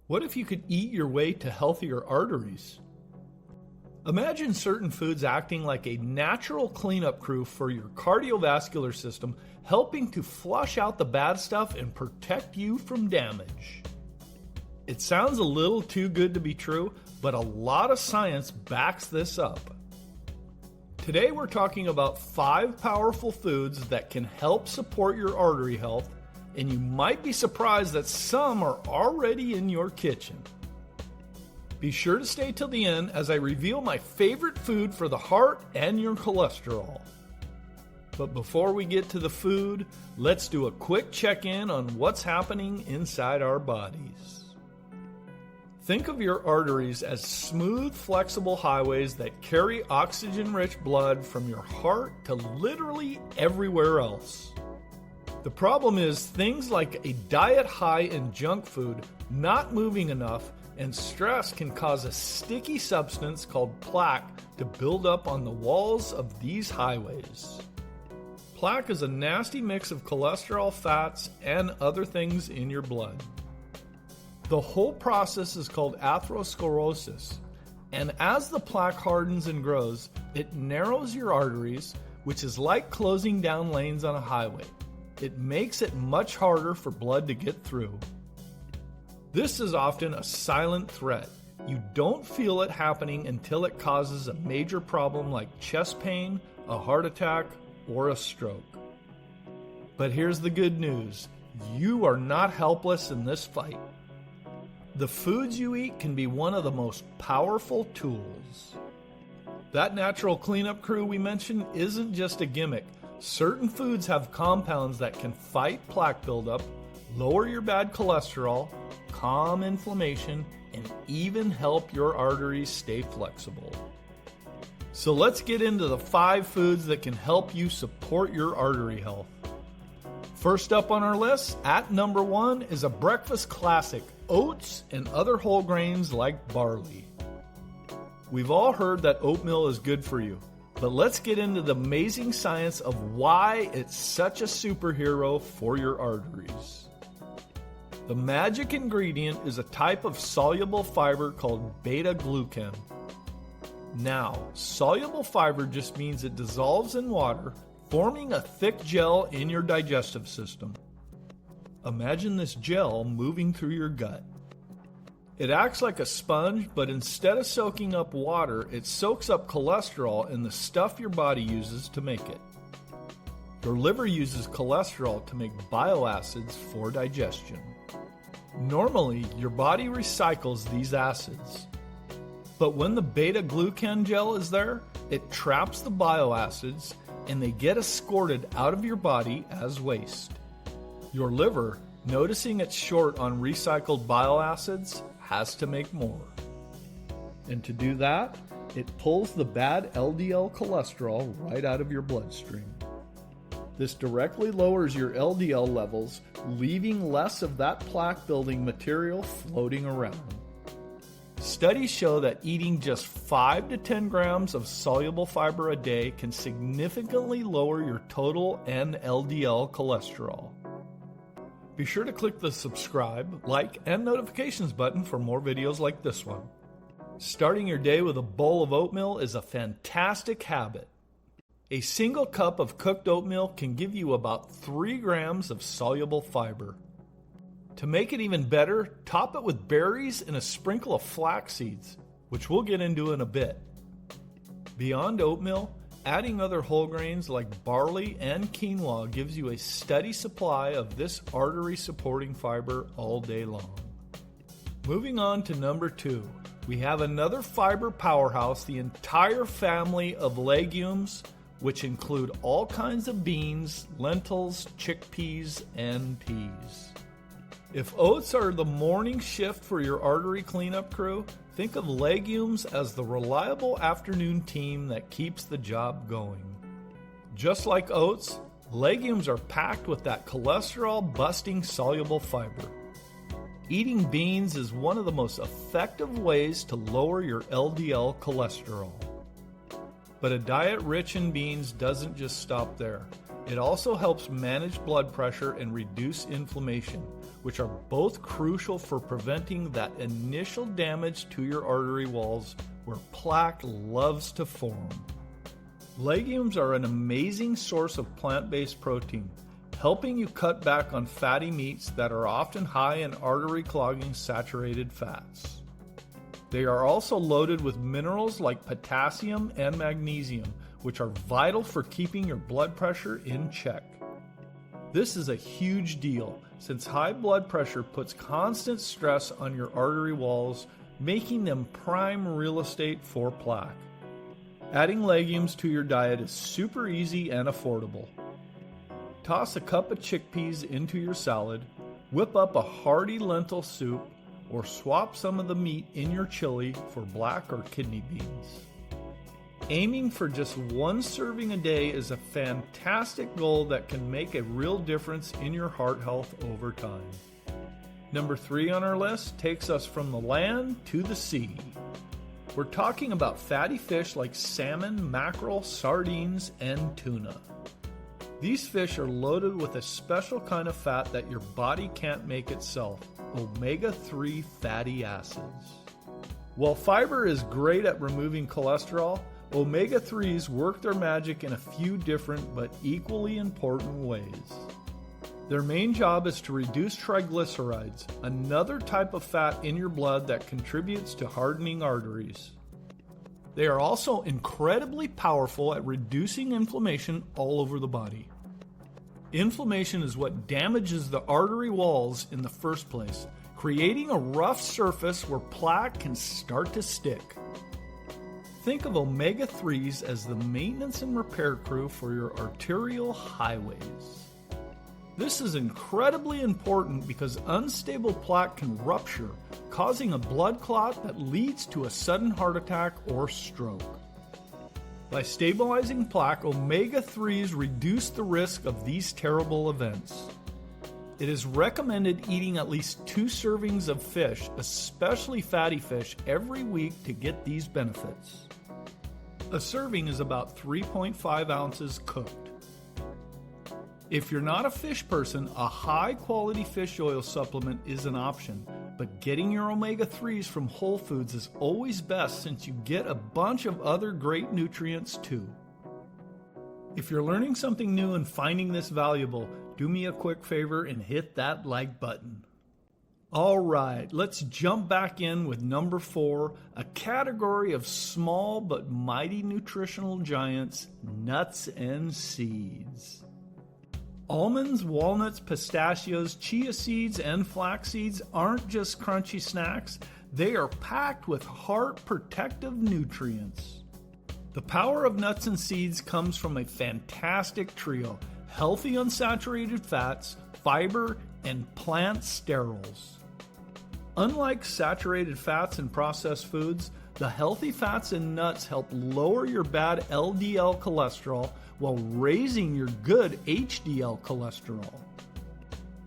What if you could eat your way to healthier arteries? Imagine certain foods acting like a natural cleanup crew for your cardiovascular system, helping to flush out the bad stuff and protect you from damage. It sounds a little too good to be true, but a lot of science backs this up. Today we're talking about 5 powerful foods that can help support your artery health, and you might be surprised that some are already in your kitchen. Be sure to stay till the end as I reveal my favorite food for the heart and your cholesterol. But before we get to the food, let's do a quick check-in on what's happening inside our bodies. Think of your arteries as smooth, flexible highways that carry oxygen-rich blood from your heart to literally everywhere else. The problem is things like a diet high in junk food, not moving enough, and stress can cause a sticky substance called plaque to build up on the walls of these highways. Plaque is a nasty mix of cholesterol, fats, and other things in your blood. The whole process is called atherosclerosis, and as the plaque hardens and grows, it narrows your arteries, which is like closing down lanes on a highway. It makes it much harder for blood to get through. This is often a silent threat. You don't feel it happening until it causes a major problem like chest pain, a heart attack, or a stroke. But here's the good news. You are not helpless in this fight. The foods you eat can be one of the most powerful tools. That natural cleanup crew we mentioned isn't just a gimmick. Certain foods have compounds that can fight plaque buildup, lower your bad cholesterol, calm inflammation, and even help your arteries stay flexible. So let's get into the 5 foods that can help you support your artery health. First up on our list, at number 1, is a breakfast classic, oats and other whole grains like barley. We've all heard that oatmeal is good for you, but let's get into the amazing science of why it's such a superhero for your arteries. The magic ingredient is a type of soluble fiber called beta-glucan. Now, soluble fiber just means it dissolves in water, forming a thick gel in your digestive system. Imagine this gel moving through your gut. It acts like a sponge, but instead of soaking up water, it soaks up cholesterol and the stuff your body uses to make it. Your liver uses cholesterol to make bile acids for digestion. Normally, your body recycles these acids. But when the beta-glucan gel is there, it traps the bile acids and they get escorted out of your body as waste. Your liver, noticing it's short on recycled bile acids, has to make more. And to do that, it pulls the bad LDL cholesterol right out of your bloodstream. This directly lowers your LDL levels, leaving less of that plaque-building material floating around. Studies show that eating just 5 to 10 grams of soluble fiber a day can significantly lower your total LDL cholesterol. Be sure to click the subscribe, like, and notifications button for more videos like this one. Starting your day with a bowl of oatmeal is a fantastic habit. A single cup of cooked oatmeal can give you about 3 grams of soluble fiber. To make it even better, top it with berries and a sprinkle of flax seeds, which we'll get into in a bit. Beyond oatmeal, adding other whole grains like barley and quinoa gives you a steady supply of this artery-supporting fiber all day long. Moving on to number 2, we have another fiber powerhouse, the entire family of legumes, which include all kinds of beans, lentils, chickpeas, and peas. If oats are the morning shift for your artery cleanup crew, think of legumes as the reliable afternoon team that keeps the job going. Just like oats, legumes are packed with that cholesterol-busting soluble fiber. Eating beans is one of the most effective ways to lower your LDL cholesterol. But a diet rich in beans doesn't just stop there. It also helps manage blood pressure and reduce inflammation, which are both crucial for preventing that initial damage to your artery walls where plaque loves to form. Legumes are an amazing source of plant-based protein, helping you cut back on fatty meats that are often high in artery-clogging saturated fats. They are also loaded with minerals like potassium and magnesium, which are vital for keeping your blood pressure in check. This is a huge deal, since high blood pressure puts constant stress on your artery walls, making them prime real estate for plaque. Adding legumes to your diet is super easy and affordable. Toss a cup of chickpeas into your salad, whip up a hearty lentil soup, or swap some of the meat in your chili for black or kidney beans. Aiming for just one serving a day is a fantastic goal that can make a real difference in your heart health over time. Number 3 on our list takes us from the land to the sea. We're talking about fatty fish like salmon, mackerel, sardines, and tuna. These fish are loaded with a special kind of fat that your body can't make itself, omega-3 fatty acids. While fiber is great at removing cholesterol, omega-3s work their magic in a few different but equally important ways. Their main job is to reduce triglycerides, another type of fat in your blood that contributes to hardening arteries. They are also incredibly powerful at reducing inflammation all over the body. Inflammation is what damages the artery walls in the first place, creating a rough surface where plaque can start to stick. Think of omega-3s as the maintenance and repair crew for your arterial highways. This is incredibly important because unstable plaque can rupture, causing a blood clot that leads to a sudden heart attack or stroke. By stabilizing plaque, omega-3s reduce the risk of these terrible events. It is recommended eating at least 2 servings of fish, especially fatty fish, every week to get these benefits. A serving is about 3.5 ounces cooked. If you're not a fish person, a high-quality fish oil supplement is an option, but getting your omega-3s from Whole Foods is always best since you get a bunch of other great nutrients too. If you're learning something new and finding this valuable, do me a quick favor and hit that like button. All right, let's jump back in with number 4, a category of small but mighty nutritional giants, nuts and seeds. Almonds, walnuts, pistachios, chia seeds, and flax seeds aren't just crunchy snacks, they are packed with heart protective nutrients. The power of nuts and seeds comes from a fantastic trio: healthy unsaturated fats, fiber, and plant sterols. Unlike saturated fats and processed foods, the healthy fats in nuts help lower your bad LDL cholesterol while raising your good HDL cholesterol.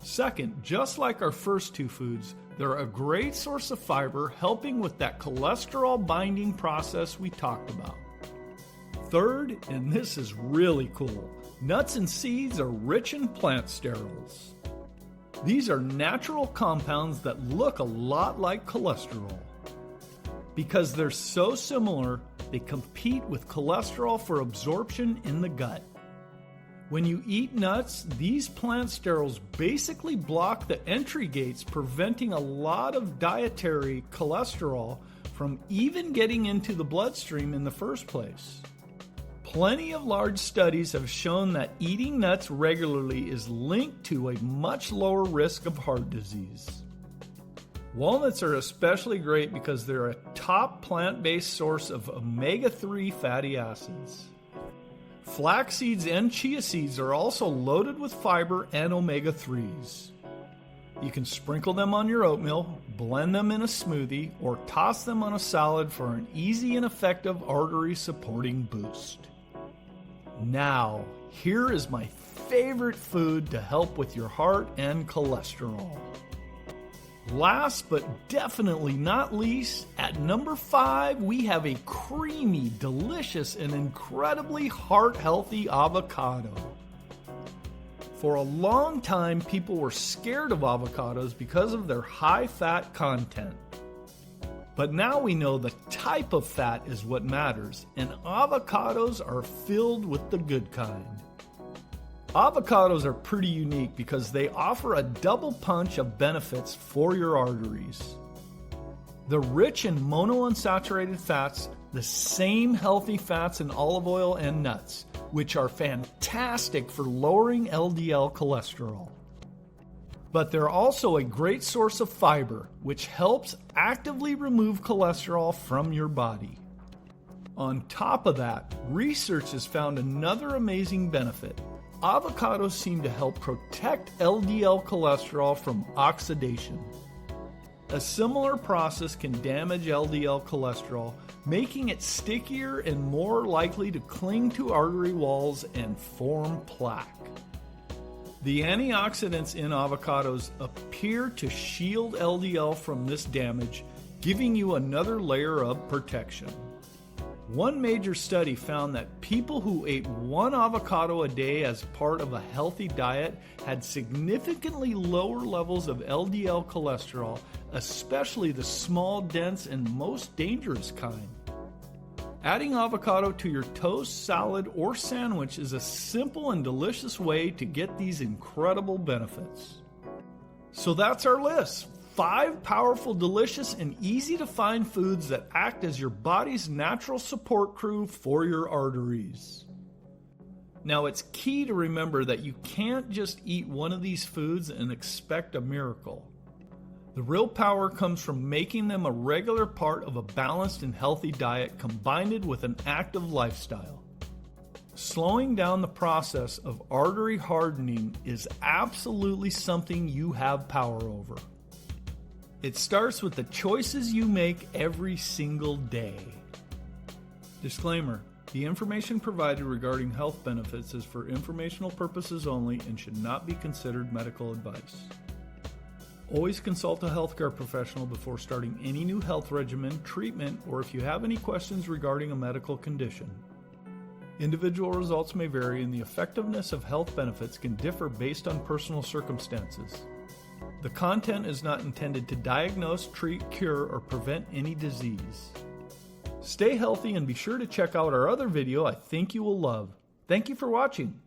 Second, just like our first 2 foods, they're a great source of fiber, helping with that cholesterol binding process we talked about. Third, and this is really cool, nuts and seeds are rich in plant sterols. These are natural compounds that look a lot like cholesterol. Because they're so similar, they compete with cholesterol for absorption in the gut. When you eat nuts, these plant sterols basically block the entry gates, preventing a lot of dietary cholesterol from even getting into the bloodstream in the first place. Plenty of large studies have shown that eating nuts regularly is linked to a much lower risk of heart disease. Walnuts are especially great because they're a top plant-based source of omega-3 fatty acids. Flax seeds and chia seeds are also loaded with fiber and omega-3s. You can sprinkle them on your oatmeal, blend them in a smoothie, or toss them on a salad for an easy and effective artery-supporting boost. Now, here is my favorite food to help with your heart and cholesterol. Last but definitely not least, at number 5, we have a creamy, delicious, and incredibly heart-healthy avocado. For a long time, people were scared of avocados because of their high fat content. But now we know the type of fat is what matters, and avocados are filled with the good kind. Avocados are pretty unique because they offer a double punch of benefits for your arteries. They're rich in monounsaturated fats, the same healthy fats in olive oil and nuts, which are fantastic for lowering LDL cholesterol. But they're also a great source of fiber, which helps actively remove cholesterol from your body. On top of that, research has found another amazing benefit. Avocados seem to help protect LDL cholesterol from oxidation. A similar process can damage LDL cholesterol, making it stickier and more likely to cling to artery walls and form plaque. The antioxidants in avocados appear to shield LDL from this damage, giving you another layer of protection. One major study found that people who ate one avocado a day as part of a healthy diet had significantly lower levels of LDL cholesterol, especially the small, dense, and most dangerous kind. Adding avocado to your toast, salad, or sandwich is a simple and delicious way to get these incredible benefits. So that's our list. 5 powerful, delicious, and easy to find foods that act as your body's natural support crew for your arteries. Now, it's key to remember that you can't just eat one of these foods and expect a miracle. The real power comes from making them a regular part of a balanced and healthy diet combined with an active lifestyle. Slowing down the process of artery hardening is absolutely something you have power over. It starts with the choices you make every single day. Disclaimer: the information provided regarding health benefits is for informational purposes only and should not be considered medical advice. Always consult a healthcare professional before starting any new health regimen, treatment, or if you have any questions regarding a medical condition. Individual results may vary and the effectiveness of health benefits can differ based on personal circumstances. The content is not intended to diagnose, treat, cure, or prevent any disease. Stay healthy and be sure to check out our other video I think you will love. Thank you for watching.